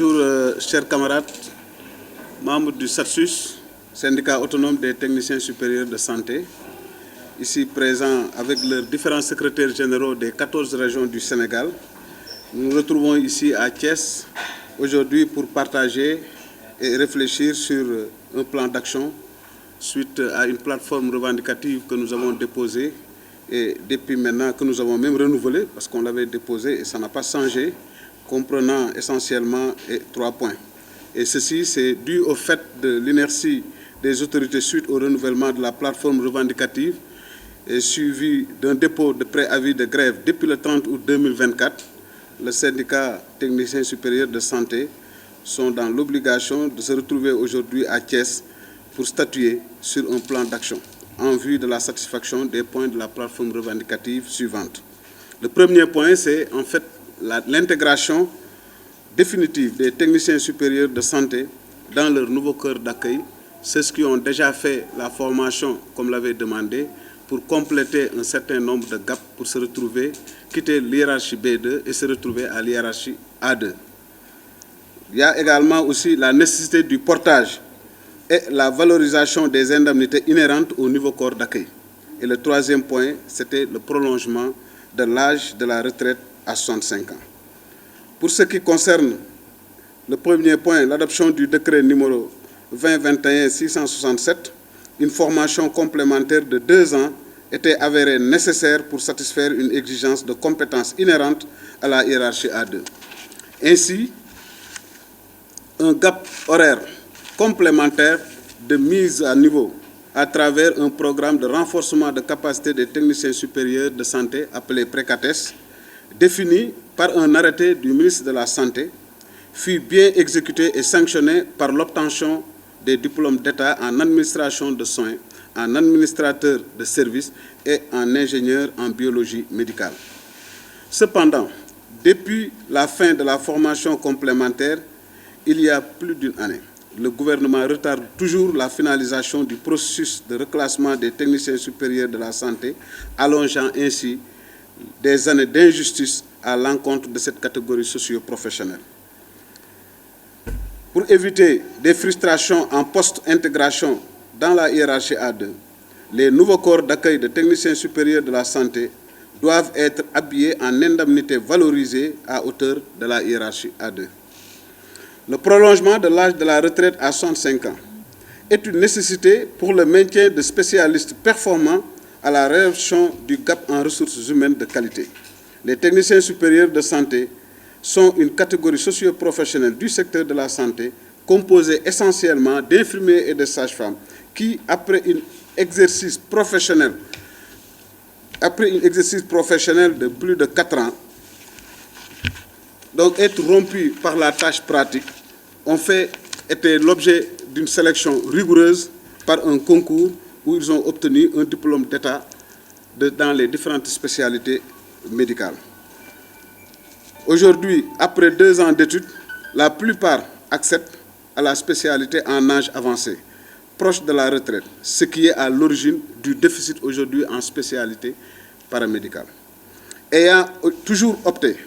Bonjour, chers camarades, membres du SATSUS, syndicat autonome des techniciens supérieurs de santé, ici présents avec leurs différents secrétaires généraux des 14 régions du Sénégal. Nous nous retrouvons ici à Thiès aujourd'hui pour partager et réfléchir sur un plan d'action suite à une plateforme revendicative que nous avons déposée et depuis maintenant que nous avons même renouvelée parce qu'on l'avait déposée et ça n'a pas changé, comprenant essentiellement 3 points. Et ceci, c'est dû au fait de l'inertie des autorités suite au renouvellement de la plateforme revendicative et suivi d'un dépôt de préavis de grève depuis le 30 août 2024. Le syndicat technicien supérieur de santé sont dans l'obligation de se retrouver aujourd'hui à Thiès pour statuer sur un plan d'action en vue de la satisfaction des points de la plateforme revendicative suivante. Le premier point, c'est en fait l'intégration définitive des techniciens supérieurs de santé dans leur nouveau cœur d'accueil, ceux qui ont déjà fait la formation comme l'avait demandé, pour compléter un certain nombre de gaps pour se retrouver, quitter l'hiérarchie B2 et se retrouver à l'hiérarchie A2. Il y a également aussi la nécessité du portage et la valorisation des indemnités inhérentes au nouveau corps d'accueil. Et le troisième point, c'était le prolongement de l'âge de la retraite à 65 ans. Pour ce qui concerne le premier point, l'adoption du décret numéro 2021-667, une formation complémentaire de 2 ans était avérée nécessaire pour satisfaire une exigence de compétences inhérente à la hiérarchie A2. Ainsi, un gap horaire complémentaire de mise à niveau à travers un programme de renforcement de capacité des techniciens supérieurs de santé appelé PRECATES, défini par un arrêté du ministre de la Santé, fut bien exécuté et sanctionné par l'obtention des diplômes d'État en administration de soins, en administrateur de services et en ingénieur en biologie médicale. Cependant, depuis la fin de la formation complémentaire, il y a plus d'une année, le gouvernement retarde toujours la finalisation du processus de reclassement des techniciens supérieurs de la santé, allongeant ainsi des années d'injustice à l'encontre de cette catégorie socio-professionnelle. Pour éviter des frustrations en post-intégration dans la hiérarchie A2, les nouveaux corps d'accueil de techniciens supérieurs de la santé doivent être habillés en indemnités valorisées à hauteur de la hiérarchie A2. Le prolongement de l'âge de la retraite à 65 ans est une nécessité pour le maintien de spécialistes performants à la réduction du gap en ressources humaines de qualité. Les techniciens supérieurs de santé sont une catégorie socio-professionnelle du secteur de la santé composée essentiellement d'infirmiers et de sages-femmes qui, après un exercice professionnel de plus de 4 ans, donc être rompus par la tâche pratique, étaient l'objet d'une sélection rigoureuse par un concours où ils ont obtenu un diplôme d'État dans les différentes spécialités médicales. Aujourd'hui, après 2 ans d'études, la plupart accèdent à la spécialité en âge avancé, proche de la retraite, ce qui est à l'origine du déficit aujourd'hui en spécialité paramédicale. Ayant toujours opté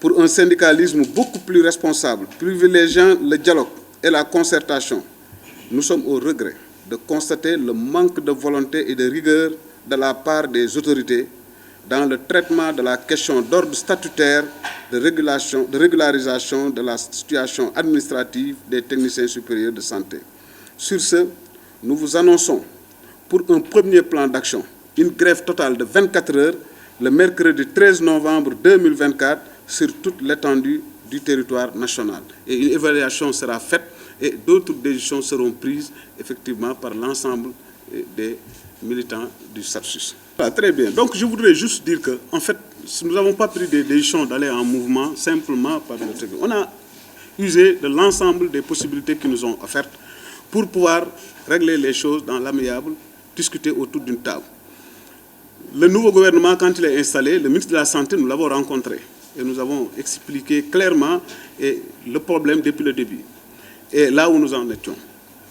pour un syndicalisme beaucoup plus responsable, privilégiant le dialogue et la concertation, nous sommes au regret de constater le manque de volonté et de rigueur de la part des autorités dans le traitement de la question d'ordre statutaire de régularisation de la situation administrative des techniciens supérieurs de santé. Sur ce, nous vous annonçons pour un premier plan d'action une grève totale de 24 heures le mercredi 13 novembre 2024 sur toute l'étendue du territoire national. Et une évaluation sera faite et d'autres décisions seront prises effectivement par l'ensemble des militants du SATSUS. Voilà, très bien. Donc je voudrais juste dire que, en fait, nous n'avons pas pris des décisions d'aller en mouvement simplement par le truc. On a usé de l'ensemble des possibilités qui nous ont offertes pour pouvoir régler les choses dans l'amiable, discuter autour d'une table. Le nouveau gouvernement, quand il est installé, le ministre de la Santé, nous l'avons rencontré. Et nous avons expliqué clairement le problème depuis le début. Et là où nous en étions.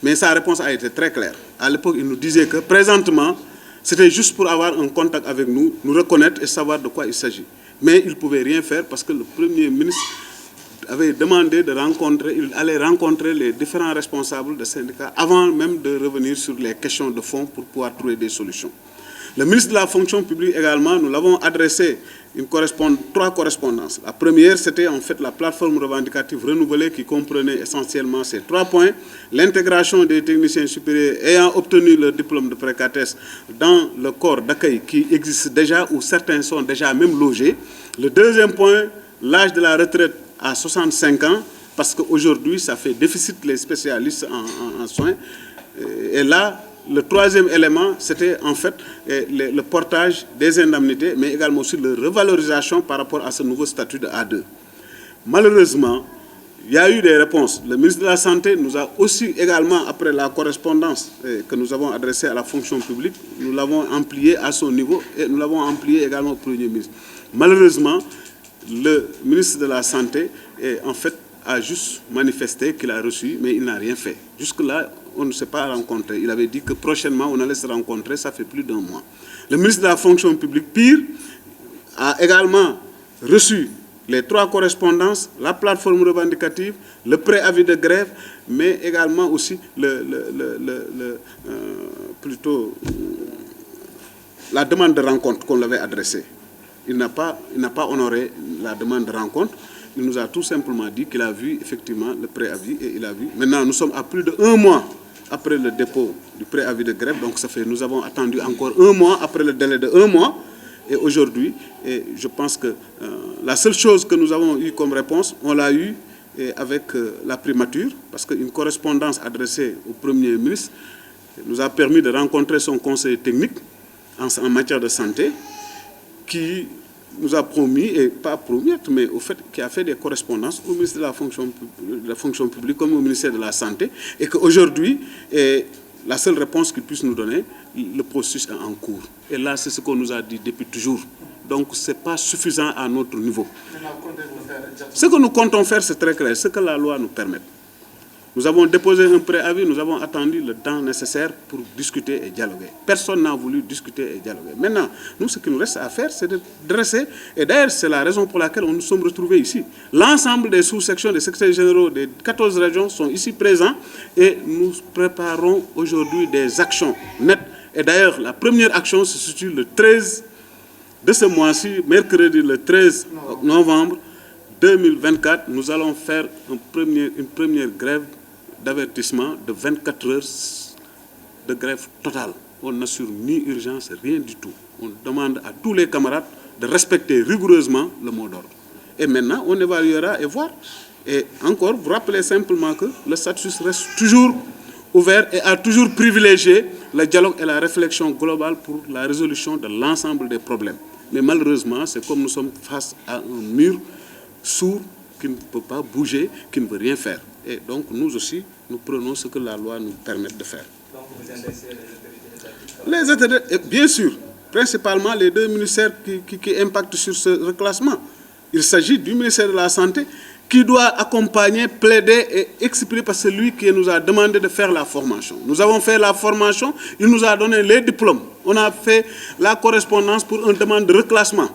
Mais sa réponse a été très claire. À l'époque, il nous disait que présentement, c'était juste pour avoir un contact avec nous, nous reconnaître et savoir de quoi il s'agit. Mais il ne pouvait rien faire parce que le Premier ministre avait demandé de rencontrer, il allait rencontrer les différents responsables de syndicats avant même de revenir sur les questions de fond pour pouvoir trouver des solutions. Le ministre de la fonction publique également, nous l'avons adressé trois correspondances. La première, c'était en fait la plateforme revendicative renouvelée qui comprenait essentiellement ces 3 points. L'intégration des techniciens supérieurs ayant obtenu leur diplôme de précatesse dans le corps d'accueil qui existe déjà ou certains sont déjà même logés. Le deuxième point, l'âge de la retraite à 65 ans, parce qu'aujourd'hui, ça fait déficit les spécialistes en soins. Et là, le troisième élément, c'était en fait le portage des indemnités, mais également aussi leur revalorisation par rapport à ce nouveau statut de A2. Malheureusement, il y a eu des réponses. Le ministre de la Santé nous a aussi également, après la correspondance que nous avons adressée à la fonction publique, nous l'avons ampliée à son niveau et nous l'avons ampliée également au Premier ministre. Malheureusement, le ministre de la Santé, en fait, a juste manifesté qu'il a reçu, mais il n'a rien fait. Jusque-là, on ne s'est pas rencontré. Il avait dit que prochainement, on allait se rencontrer, ça fait plus d'1 mois. Le ministre de la fonction publique, pire, a également reçu les 3 correspondances, la plateforme revendicative, le préavis de grève, mais également aussi la demande de rencontre qu'on l'avait adressée. Il n'a pas honoré la demande de rencontre. Il nous a tout simplement dit qu'il a vu effectivement le préavis et il a vu. Maintenant, nous sommes à plus de 1 mois après le dépôt du préavis de grève. Donc, nous avons attendu encore 1 mois après le délai de 1 mois. Et aujourd'hui, je pense que la seule chose que nous avons eue comme réponse, on l'a eue avec la primature, parce qu'une correspondance adressée au Premier ministre nous a permis de rencontrer son conseiller technique en matière de santé, qui nous a promis, et pas promis, mais au fait, qui a fait des correspondances au ministre de la fonction publique comme au ministère de la Santé, et qu'aujourd'hui, la seule réponse qu'il puisse nous donner, le processus est en cours. Et là, c'est ce qu'on nous a dit depuis toujours. Donc, ce n'est pas suffisant à notre niveau. Ce que nous comptons faire, c'est très clair, ce que la loi nous permet. Nous avons déposé un préavis, nous avons attendu le temps nécessaire pour discuter et dialoguer. Personne n'a voulu discuter et dialoguer. Maintenant, nous, ce qu'il nous reste à faire, c'est de dresser, et d'ailleurs, c'est la raison pour laquelle nous nous sommes retrouvés ici. L'ensemble des sous-sections, des secrétaires généraux des 14 régions sont ici présents et nous préparons aujourd'hui des actions nettes. Et d'ailleurs, la première action se situe le 13 de ce mois-ci, mercredi le 13 novembre 2024, nous allons faire une première grève d'avertissement de 24 heures de grève totale. On n'assure ni urgence, rien du tout. On demande à tous les camarades de respecter rigoureusement le mot d'ordre. Et maintenant, on évaluera et voir. Et encore, vous rappelez simplement que le statut reste toujours ouvert et a toujours privilégié le dialogue et la réflexion globale pour la résolution de l'ensemble des problèmes. Mais malheureusement, c'est comme nous sommes face à un mur sourd qui ne peut pas bouger, qui ne veut rien faire. Et donc, nous aussi, nous prenons ce que la loi nous permet de faire. Donc, vous intéressez les autorités, bien sûr, principalement les 2 ministères qui impactent sur ce reclassement. Il s'agit du ministère de la Santé qui doit accompagner, plaider et expliquer par celui qui nous a demandé de faire la formation. Nous avons fait la formation, il nous a donné les diplômes. On a fait la correspondance pour une demande de reclassement.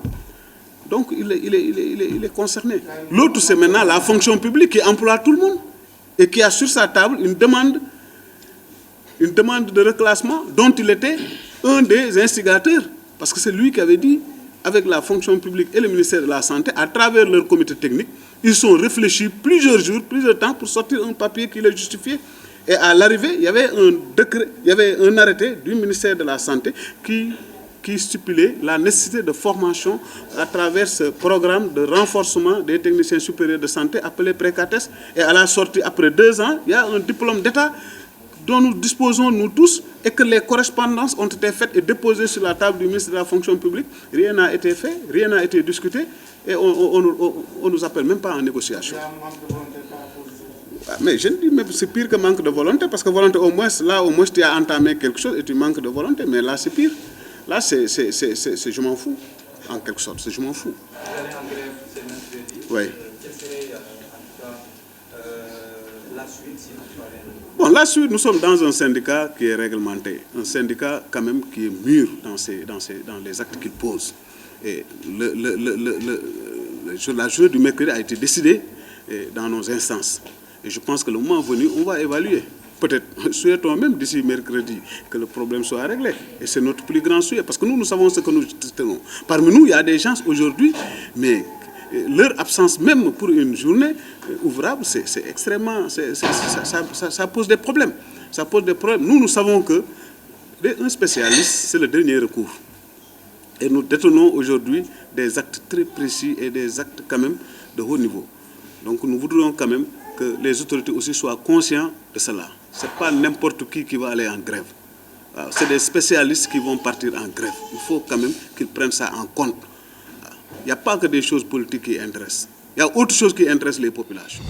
Donc, il est concerné. L'autre, c'est maintenant la fonction publique qui emploie tout le monde et qui a sur sa table une demande de reclassement dont il était un des instigateurs. Parce que c'est lui qui avait dit, avec la fonction publique et le ministère de la Santé, à travers leur comité technique, ils sont réfléchis plusieurs jours, plusieurs temps pour sortir un papier qui les justifiait. Et à l'arrivée, il y avait un décret, il y avait un arrêté du ministère de la Santé qui stipulait la nécessité de formation à travers ce programme de renforcement des techniciens supérieurs de santé appelé Précates. Et à la sortie, après 2 ans, il y a un diplôme d'État dont nous disposons nous tous et que les correspondances ont été faites et déposées sur la table du ministre de la fonction publique. Rien n'a été fait, rien n'a été discuté et on ne nous appelle même pas en négociation. Mais je ne dis, mais c'est pire que manque de volonté, parce que volonté, au moins, là, au moins, tu as entamé quelque chose et tu manques de volonté, mais là, c'est pire. Là, c'est je m'en fous, en quelque sorte, c'est je m'en fous. Vous allez en grève, c'est mercredi. Oui. Quelle serait, en tout cas, la suite si vous parlez? Bon, la suite, nous sommes dans un syndicat qui est réglementé, un syndicat quand même qui est mûr dans les actes qu'il pose. Et la journée du mercredi a été décidée dans nos instances. Et je pense que le moment venu, on va évaluer. Peut-être, souhaitons même d'ici mercredi que le problème soit réglé. Et c'est notre plus grand souhait, parce que nous savons ce que nous tenons. Parmi nous, il y a des gens aujourd'hui, mais leur absence même pour une journée ouvrable, c'est extrêmement... ça pose des problèmes. Ça pose des problèmes. Nous savons que un spécialiste, c'est le dernier recours. Et nous détenons aujourd'hui des actes très précis et des actes quand même de haut niveau. Donc nous voudrions quand même que les autorités aussi soient conscients de cela. Ce n'est pas n'importe qui va aller en grève. C'est des spécialistes qui vont partir en grève. Il faut quand même qu'ils prennent ça en compte. Il n'y a pas que des choses politiques qui intéressent. Il y a autre chose qui intéresse les populations.